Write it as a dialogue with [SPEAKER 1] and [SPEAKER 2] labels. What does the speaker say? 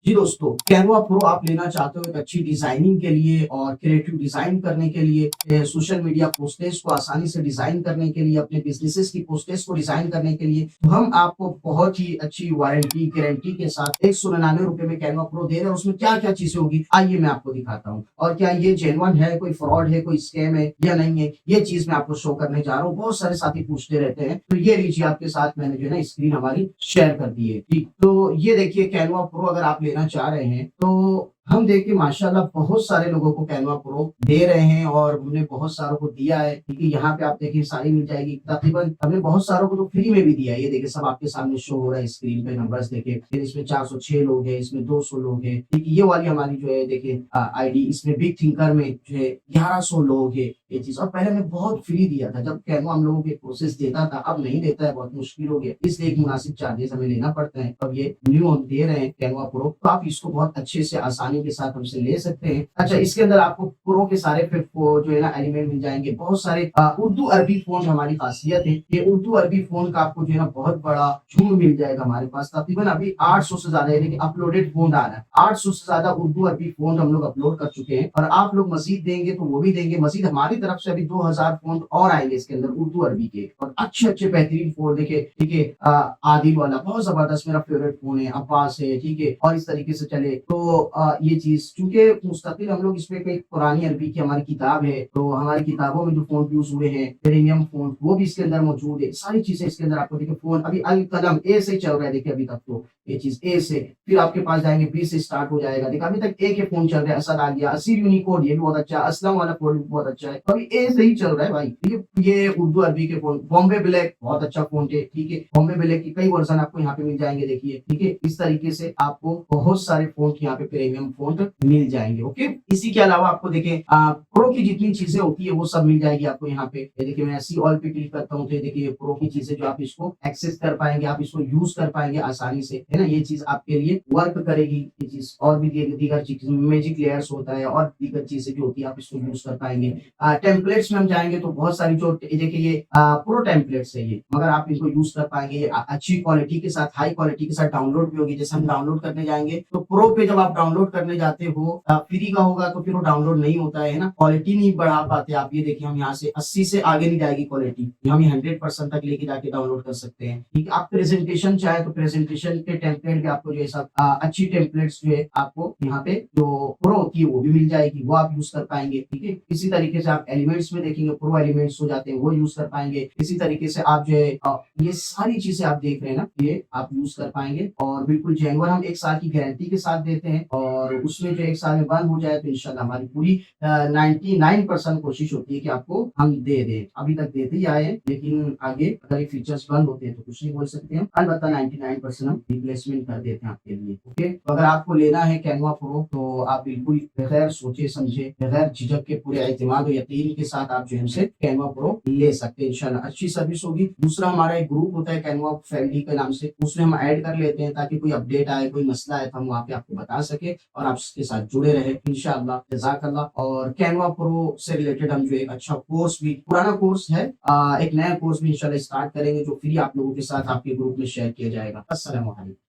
[SPEAKER 1] जी दोस्तों, Canva pro आप लेना चाहते हो एक अच्छी डिजाइनिंग के लिए और क्रिएटिव डिजाइन करने के लिए, सोशल मीडिया पोस्टेज को आसानी से डिजाइन करने के लिए, अपने बिजनेसेस की पोस्टेज को डिजाइन करने के लिए, तो हम आपको बहुत ही अच्छी वारंटी गारंटी के साथ 199 रुपए में कैनवा प्रो दे रहे हैं। उसमें क्या क्या चीजें होगी आइए मैं आपको दिखाता हूँ, और क्या ये जेन्युइन है, कोई फ्रॉड है, कोई स्कैम है या नहीं है, ये चीज मैं आपको शो करने जा रहा हूँ। बहुत सारे साथी पूछते रहते हैं, तो ये लीजिए आपके साथ मैंने जो है ना स्क्रीन हमारी शेयर कर दी है। ठीक, तो ये देखिए कैनवा प्रो अगर आप लेना चाह रहे हैं तो हम देखिए माशाल्लाह बहुत सारे लोगों को कैनवा प्रो दे रहे हैं और हमने बहुत सारों को दिया है। ठीक है, यहाँ पे आप देखिए सारी मिल जाएगी, तकरीबन हमने बहुत सारों को तो फ्री में भी दिया है। ये देखिए सब आपके सामने शो हो रहा है स्क्रीन पे, नंबर्स देखिए, फिर इसमें 406 लोग हैं, इसमें 200 लोग हैं। ठीक है, ये वाली हमारी जो है देखिए आईडी, इसमें बिग थिंकर में जो है 1100 लोग है ये चीज। और पहले मैं बहुत फ्री दिया था जब कैनवा हम लोगों के प्रोसेस देता था, अब नहीं देता है, बहुत मुश्किल हो गया, इसलिए एक मुनासिब चार्जेस हमें लेना पड़ता है। अब ये न्यू हम दे रहे हैं कैनवा प्रो, तो आप इसको बहुत अच्छे से आसानी के साथ हमसे ले सकते हैं। अच्छा, इसके अंदर आपको प्रो के सारे फिर जो है ना एलिमेंट मिल जाएंगे, बहुत सारे उर्दू अरबी फोन हमारी खासियत है। ये उर्दू अरबी फोन का आपको जो है ना बहुत बड़ा झुंड मिल जाएगा हमारे पास। तकरीबन अभी 800 से ज्यादा यानी कि अपलोडेड फोन आ रहा है, 800 से ज्यादा उर्दू अरबी फोन हम लोग अपलोड कर चुके हैं, और आप लोग मजीद देंगे तो वो भी देंगे। मजीद हमारी तरफ से अभी 2000 फोन और आएंगे इसके अंदर उर्दू अरबी के, और अच्छे अच्छे बेहतरीन फोन देखिए। ठीक है, आदिल वाला बहुत जबरदस्त मेरा फेवरेट फोन है, अब्बास है। ठीक है, और इस तरीके से चले तो ये चीज चूंकि मुस्तकिल हम लोग इसमें कई पुरानी अरबी की हमारी किताब है, तो हमारी किताबों में जो फोन यूज हुए हैं प्रीमियम फोन वो भी इसके अंदर मौजूद है। सारी चीजें इसके अंदर आपको देखिए। फोन अभी अल कलम ए से चल रहा है देखिए अभी तक, तो ये चीज ए से, फिर आपके पास जाएंगे बी से स्टार्ट हो जाएगा। देखिए अभी तक ए के फोन चल रहे हैं, असद आ गया, असीर यूनिकोड ये भी बहुत अच्छा है, असलम वाला कोड भी बहुत अच्छा है, अभी ए से ही चल रहा है भाई। ये उर्दू अरबी के फोन, बॉम्बे ब्लैक बहुत अच्छा फोन है। ठीक है, बॉम्बे ब्लैक की कई वर्जन आपको यहाँ पे मिल जाएंगे देखिए। ठीक है, इस तरीके से आपको बहुत सारे फोन यहाँ पे प्रीमियम फोन मिल जाएंगे। ओके, इसी के अलावा आपको देखिए प्रो की जितनी चीजें होती है वो सब मिल जाएगी आपको यहाँ पे। ये देखिए मैं ऐसी ऑल पे क्लिक करता हूँ तो ये देखिए प्रो की चीजें जो आप इसको एक्सेस कर पाएंगे, आप इसको यूज कर पाएंगे आसानी से, है ना। ये चीज आपके लिए वर्क करेगी। ये चीज और भी दीगर चीज, मैजिक लेयर्स होता है और दीगर चीजें जो होती है आप इसको यूज कर पाएंगे। टेम्पलेट्स में हम जाएंगे तो बहुत सारी जो देखिए ये प्रो टेम्पलेट्स है ये, मगर आप इनको यूज कर पाएंगे अच्छी क्वालिटी के साथ, हाई क्वालिटी के साथ डाउनलोड भी होगी। जैसे हम डाउनलोड करने जाएंगे तो प्रो पे जब आप डाउनलोड करने जाते हो फ्री का होगा तो फिर वो डाउनलोड नहीं होता है ना, क्वालिटी नहीं बढ़ा पाते आप। ये देखिए हम यहाँ से 80 से आगे नहीं जाएगी क्वालिटी, हम 100% तक लेके जाके डाउनलोड कर सकते हैं। ठीक है, आप प्रेजेंटेशन चाहे तो प्रेजेंटेशन के टेम्पलेट भी आपको जो है सब अच्छी टेम्पलेट्स जो है आपको यहाँ पे जो प्रो होती है वो भी मिल जाएगी, वो आप यूज कर पाएंगे। ठीक है, इसी तरीके से आप एलिमेंट्स में देखेंगे प्रो एलिमेंट्स हो जाते हैं, वो यूज कर पाएंगे। इसी तरीके से आप जो है ये सारी चीजें आप देख रहे हैं ना, ये आप यूज कर पाएंगे, और बिल्कुल जेन्युइन हम 1 साल की गारंटी के साथ देते हैं। और उसमें जो 1 साल में बंद हो जाए तो इंशाल्लाह हमारी पूरी 99% कोशिश होती है कि आपको हम दे दें। अभी तक देते ही आए हैं, लेकिन आगे अगर ये फीचर्स बंद होते हैं तो कुछ नहीं बोल सकते हम। अलबत्ता 99% हम रिप्लेसमेंट कर देते हैं आपके लिए। ओके, तो अगर आपको लेना है कैनवा प्रो तो आप बिल्कुल बगैर सोचे समझे, बगैर झिझक के, पूरे एतमाद और यकीन के साथ आप जो है हमसे कैनवा प्रो ले सकते हैं। इंशाल्लाह अच्छी सर्विस होगी। दूसरा हमारा एक ग्रुप होता है कैनवा फैमिली के नाम से, उसमें हम ऐड कर लेते हैं ताकि कोई अपडेट आए, कोई मसला आए तो हम वहाँ पे आपको बता सके और आप उसके साथ जुड़े रहे इंशाअल्लाह। जज़ाकल्लाह। और कैनवा प्रो से रिलेटेड हम जो एक अच्छा कोर्स भी, पुराना कोर्स है, एक नया कोर्स भी इंशाल्लाह स्टार्ट करेंगे जो फ्री आप लोगों के साथ आपके ग्रुप में शेयर किया जाएगा। अस्सलाम वालेकुम।